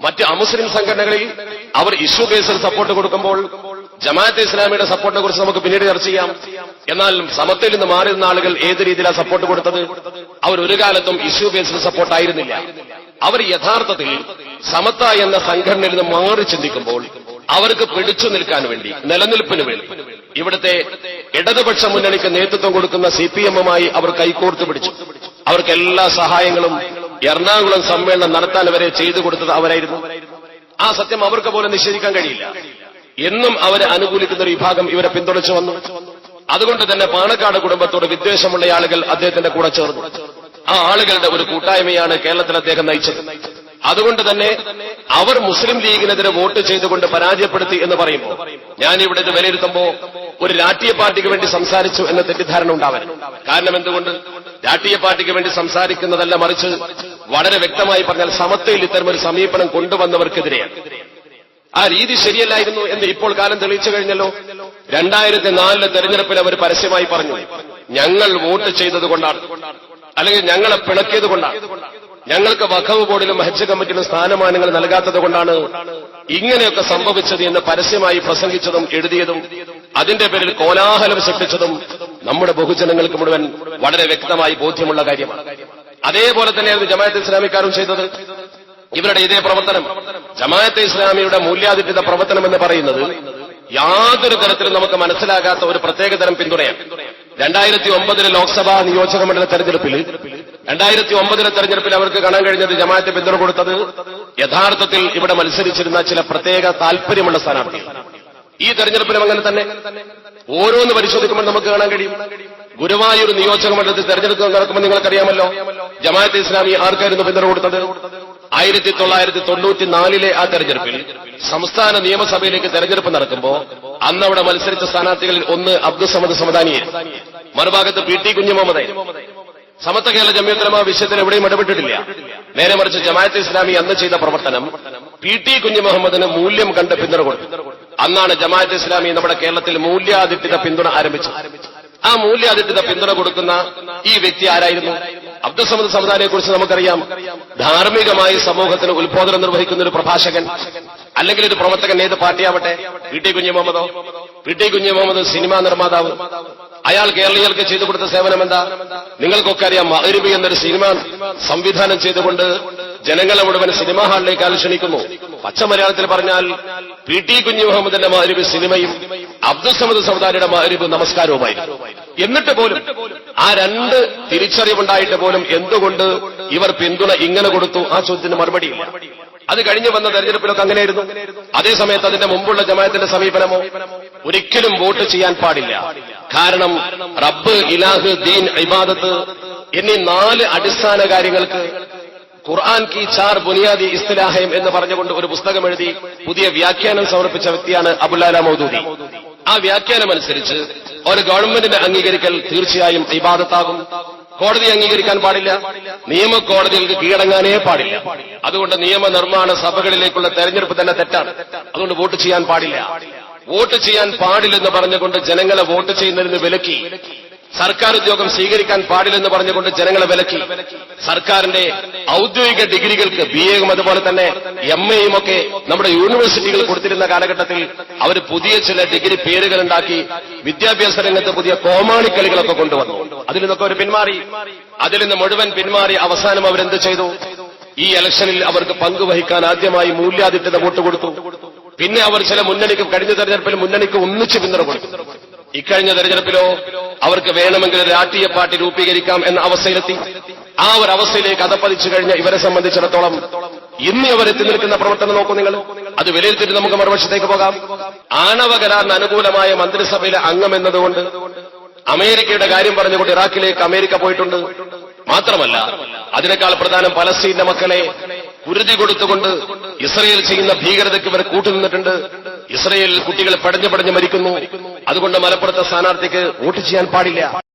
മറ്റ് അമുസ്ലിം സംഘടനകളിൽ അവർ ഇഷ്യൂ ബേസിൽ സപ്പോർട്ട് കൊടുക്കുമ്പോൾ ജമാഅത്തെ ഇസ്ലാമിയുടെ സപ്പോർട്ടിനെ കുറിച്ച് നമുക്ക് പിന്നീട് ചർച്ച ചെയ്യാം. എന്നാൽ സമത്വയിൽ നിന്ന് മാറി നിന്ന ആളുകൾ ഏത് രീതിയിലാണ് സപ്പോർട്ട് കൊടുത്തത്? അവർ ഒരു കാലത്തും ഇഷ്യൂ ബേസിൽ സപ്പോർട്ടായിരുന്നില്ല. അവർ യഥാർത്ഥത്തിൽ സമത്ത എന്ന സംഘടനയിൽ നിന്ന് മാറി ചിന്തിക്കുമ്പോൾ അവർക്ക് പിടിച്ചു നിൽക്കാൻ വേണ്ടി, നിലനിൽപ്പിന് വേണ്ടി ഇവിടുത്തെ ഇടതുപക്ഷ മുന്നണിക്ക് നേതൃത്വം കൊടുക്കുന്ന CPM-മായി അവർ കൈകോർത്ത് പിടിച്ചു. അവർക്ക് എല്ലാ സഹായങ്ങളും എറണാകുളം സമ്മേളനം നടത്താൻ വരെ ചെയ്തു കൊടുത്തത് അവരായിരുന്നു. ആ സത്യം അവർക്ക് പോലും നിഷേധിക്കാൻ കഴിയില്ല. എന്നും അവരെ അനുകൂലിക്കുന്ന ഒരു വിഭാഗം ഇവരെ പിന്തുണച്ചു വന്നു. അതുകൊണ്ട് തന്നെ പാണക്കാട് കുടുംബത്തോട് വിദ്വേഷമുള്ള ആളുകൾ അദ്ദേഹത്തിന്റെ കൂടെ ചേർന്നു. ആ ആളുകളുടെ ഒരു കൂട്ടായ്മയാണ് കേരളത്തിൽ അദ്ദേഹം നയിച്ചത്. അതുകൊണ്ട് തന്നെ അവർ മുസ്ലിം ലീഗിനെതിരെ വോട്ട് ചെയ്തുകൊണ്ട് പരാജയപ്പെടുത്തി എന്ന് പറയുമ്പോൾ ഞാനിവിടെ ഇത് വിലയിരുത്തുമ്പോൾ ഒരു രാഷ്ട്രീയ പാർട്ടിക്ക് വേണ്ടി സംസാരിച്ചു എന്ന തെറ്റിദ്ധാരണ ഉണ്ടാവരുത്. കാരണം എന്തുകൊണ്ട്? രാഷ്ട്രീയ പാർട്ടിക്ക് വേണ്ടി സംസാരിക്കുന്നതല്ല, മറിച്ച് വളരെ വ്യക്തമായി പറഞ്ഞാൽ സമത്വയിൽ ഇത്തരം ഒരു സമീപനം കൊണ്ടുവന്നവർക്കെതിരെയാണ്. ആ രീതി ശരിയല്ലായിരുന്നു എന്ന് ഇപ്പോൾ കാലം തെളിയിച്ചു കഴിഞ്ഞല്ലോ. 2004 തെരഞ്ഞെടുപ്പിൽ അവർ പരസ്യമായി പറഞ്ഞു, ഞങ്ങൾ വോട്ട് ചെയ്തതുകൊണ്ടാണ്, അല്ലെങ്കിൽ ഞങ്ങളെ പിണക്കിയത് കൊണ്ടാണ്, ഞങ്ങൾക്ക് വഖഫ് ബോർഡിലും ഹജ്ജ് കമ്മിറ്റിയിലും സ്ഥാനമാനങ്ങൾ നൽകാത്തത് കൊണ്ടാണ് ഇങ്ങനെയൊക്കെ സംഭവിച്ചത് എന്ന് പരസ്യമായി പ്രസംഗിച്ചതും എഴുതിയതും അതിന്റെ പേരിൽ കോലാഹലം സൃഷ്ടിച്ചതും നമ്മുടെ ബഹുജനങ്ങൾക്ക് മുഴുവൻ വളരെ വ്യക്തമായി ബോധ്യമുള്ള കാര്യമാണ്. അതേപോലെ തന്നെയായിരുന്നു ജമാഅത്തെ ഇസ്ലാമിക്കാരും ചെയ്തത്. ഇവരുടെ ഇതേ പ്രവർത്തനം, ജമാഅത്തെ ഇസ്ലാമിയുടെ മൂല്യാധിഷ്ഠിത പ്രവർത്തനം എന്ന് പറയുന്നത് യാതൊരു തരത്തിലും നമുക്ക് മനസ്സിലാകാത്ത ഒരു പ്രത്യേകതരം പിന്തുണയാണ്. 2009 ലോക്സഭാ നിയോജക മണ്ഡല തെരഞ്ഞെടുപ്പിൽ 2009 തെരഞ്ഞെടുപ്പിൽ അവർക്ക് കാണാൻ കഴിഞ്ഞത് ജമാഅത്തെ പിന്തുണ കൊടുത്തത് യഥാർത്ഥത്തിൽ ഇവിടെ മത്സരിച്ചിരുന്ന ചില പ്രത്യേക താൽപര്യമുള്ള സ്ഥാനാർത്ഥികൾ. ഈ തെരഞ്ഞെടുപ്പിലും അങ്ങനെ തന്നെ ഓരോന്ന് പരിശോധിക്കുമ്പോൾ നമുക്ക് കാണാൻ കഴിയും. ഗുരുവായൂർ നിയോജക മണ്ഡലത്തിൽ തെരഞ്ഞെടുപ്പ് നടക്കുമ്പോൾ നിങ്ങൾക്കറിയാമല്ലോ, ജമാഅത്തെ ഇസ്ലാമി ആർക്കായിരുന്നു പിന്തുണ കൊടുത്തത്? 1994 ആ തെരഞ്ഞെടുപ്പിൽ സംസ്ഥാന നിയമസഭയിലേക്ക് തെരഞ്ഞെടുപ്പ് നടക്കുമ്പോൾ അന്നവിടെ മത്സരിച്ച സ്ഥാനാർത്ഥികളിൽ ഒന്ന് അബ്ദുസമദ് സമദാനിയെ, മറുഭാഗത്ത് PT കുഞ്ഞുമുഹമ്മദ്. സമത്വ കേരള ജംഇയ്യത്തുൽ ഉലമ വിഷയത്തിൽ എവിടെയും ഇടപെട്ടിട്ടില്ല. നേരെ മറിച്ച് ജമാഅത്തെ ഇസ്ലാമി അന്ന് ചെയ്ത പ്രവർത്തനം PT കുഞ്ഞുമുഹമ്മദിന് മൂല്യം കണ്ട് പിന്തുണ കൊടുത്തു. അന്നാണ് ജമാഅത്തെ ഇസ്ലാമി നമ്മുടെ കേരളത്തിൽ മൂല്യാധിഷ്ഠിത പിന്തുണ ആരംഭിച്ചത്. ആ മൂല്യാധിഷ്ഠിത പിന്തുണ കൊടുക്കുന്ന ഈ വ്യക്തി ആരായിരുന്നു? അബ്ദുസമദ് സമദാനിയെ കുറിച്ച് നമുക്കറിയാം. ധാർമ്മികമായി സമൂഹത്തിന് ഉത്ബോധനം നിർവഹിക്കുന്ന ഒരു പ്രഭാഷകൻ, അല്ലെങ്കിൽ ഒരു പ്രവർത്തകൻ, ഏത് പാർട്ടിയാവട്ടെ. PT കുഞ്ഞുമുഹമ്മദോ? PT കുഞ്ഞുമുഹമ്മദ് സിനിമാ നിർമ്മാതാവ്. അയാൾ കേരളീയർക്ക് ചെയ്തു കൊടുത്ത സേവനം എന്താ? നിങ്ങൾക്കൊക്കെ അറിയാം. മഅ്രിബ് എന്നൊരു സിനിമ സംവിധാനം ചെയ്തുകൊണ്ട് ജനങ്ങളെ മുഴുവൻ സിനിമാ ഹാളിലേക്ക് ആകർഷിക്കുന്നു. പച്ച മലയാളത്തിൽ പറഞ്ഞാൽ PT കുഞ്ഞുമുഹമ്മദിന്റെ മഅ്രിബ് സിനിമയും അബ്ദുസമദ് സമദാനിയുടെ മഅ്രിബ് നമസ്കാരവുമായിരുന്നു. എന്നിട്ട് പോലും ആ രണ്ട് തിരിച്ചറിവുണ്ടായിട്ട് പോലും എന്തുകൊണ്ട് ഇവർ പിന്തുണ ഇങ്ങനെ കൊടുത്തു? ആ ചോദ്യത്തിന് മറുപടിയില്ല. അത് കഴിഞ്ഞു വന്ന തെരഞ്ഞെടുപ്പിലൊക്കെ അങ്ങനെയായിരുന്നു. അതേസമയത്ത് അതിന്റെ മുമ്പുള്ള ജമാഅത്തിന്റെ സമീപനമോ ഒരിക്കലും വോട്ട് ചെയ്യാൻ പാടില്ല. കാരണം റബ്ബ്, ഇലാഹ്, ദീൻ, ഇബാദത്ത് എന്നീ 4 അടിസ്ഥാന കാര്യങ്ങൾക്ക് ഖുർആൻ കി 4 ബുനിയാദി ഇസ്തിലാഹയം എന്ന് പറഞ്ഞുകൊണ്ട് ഒരു പുസ്തകം എഴുതി പുതിയ വ്യാഖ്യാനം സമർപ്പിച്ച വ്യക്തിയാണ് അബുൽ അല മൗദൂദി. ആ വ്യാഖ്യാനം അനുസരിച്ച് ഒരു ഗവൺമെന്റിനെ അംഗീകരിക്കൽ തീർച്ചയായും ഇബാദത്താകും. കോടതി അംഗീകരിക്കാൻ പാടില്ല, നിയമ കോടതികൾക്ക് കീഴടങ്ങാനേ പാടില്ല. അതുകൊണ്ട് നിയമനിർമ്മാണ സഭകളിലേക്കുള്ള തെരഞ്ഞെടുപ്പ് തന്നെ തെറ്റാണ്. അതുകൊണ്ട് വോട്ട് ചെയ്യാൻ പാടില്ല. വോട്ട് ചെയ്യാൻ പാടില്ലെന്ന് പറഞ്ഞുകൊണ്ട് ജനങ്ങളെ വോട്ട് ചെയ്യുന്നതിൽ നിന്ന് വിലക്കി. സർക്കാർ ഉദ്യോഗം സ്വീകരിക്കാൻ പാടില്ലെന്ന് പറഞ്ഞുകൊണ്ട് ജനങ്ങളെ വിലക്കി. സർക്കാരിന്റെ ഔദ്യോഗിക ഡിഗ്രികൾക്ക് BA-യും അതുപോലെ തന്നെ MA-യും ഒക്കെ നമ്മുടെ യൂണിവേഴ്സിറ്റികൾ കൊടുത്തിരുന്ന കാലഘട്ടത്തിൽ അവർ പുതിയ ചില ഡിഗ്രി പേരുകൾ ഉണ്ടാക്കി വിദ്യാഭ്യാസ രംഗത്ത് പുതിയ കോമാളിക്കളികളൊക്കെ കൊണ്ടുവന്നു. അതിൽ നിന്നൊക്കെ അവർ പിന്മാറി. അതിൽ നിന്ന് മുഴുവൻ പിന്മാറി അവസാനം അവരെന്ത് ചെയ്തു? ഈ ഇലക്ഷനിൽ അവർക്ക് പങ്കുവഹിക്കാൻ ആദ്യമായി മൂല്യാധിഷ്ഠിത വോട്ട് കൊടുത്തു. പിന്നെ അവർ ചില മുന്നണിക്ക്, കഴിഞ്ഞ തെരഞ്ഞെടുപ്പിൽ മുന്നണിക്ക് ഒന്നിച്ച് പിന്തുണ കൊടുത്തു. ഇക്കഴിഞ്ഞ തെരഞ്ഞെടുപ്പിലോ അവർക്ക് വേണമെങ്കിൽ രാഷ്ട്രീയ പാർട്ടി രൂപീകരിക്കാം എന്ന അവസ്ഥയിലെത്തി. ആ ഒരു അവസ്ഥയിലേക്ക് അധപ്പതിച്ചു കഴിഞ്ഞ ഇവരെ സംബന്ധിച്ചിടത്തോളം ഇന്ന് അവരെത്തി നിൽക്കുന്ന പ്രവർത്തനം നോക്കൂ നിങ്ങൾ. അത് വിലയിരുത്തിയിട്ട് നമുക്ക് മറുവശത്തേക്ക് പോകാം. ആണവ കരാറിന് അനുകൂലമായ മന്ത്രിസഭയിലെ അംഗം എന്നതുകൊണ്ട് അമേരിക്കയുടെ കാര്യം പറഞ്ഞുകൊണ്ട് ഇറാഖിലേക്ക് അമേരിക്ക പോയിട്ടുണ്ട്. മാത്രമല്ല, അതിനേക്കാൾ പ്രധാനം പലസ്തീന്റെ മക്കളെ കുരുതി കൊടുത്തുകൊണ്ട് ഇസ്രയേൽ ചെയ്യുന്ന ഭീകരതയ്ക്ക് ഇവർ കൂട്ടുനിന്നിട്ടുണ്ട്. ഇസ്രയേലിൽ കുട്ടികൾ പടഞ്ഞു മരിക്കുന്നു. അതുകൊണ്ട് മലപ്പുറത്തെ സ്ഥാനാർത്ഥിക്ക് വോട്ട് ചെയ്യാൻ പാടില്ല.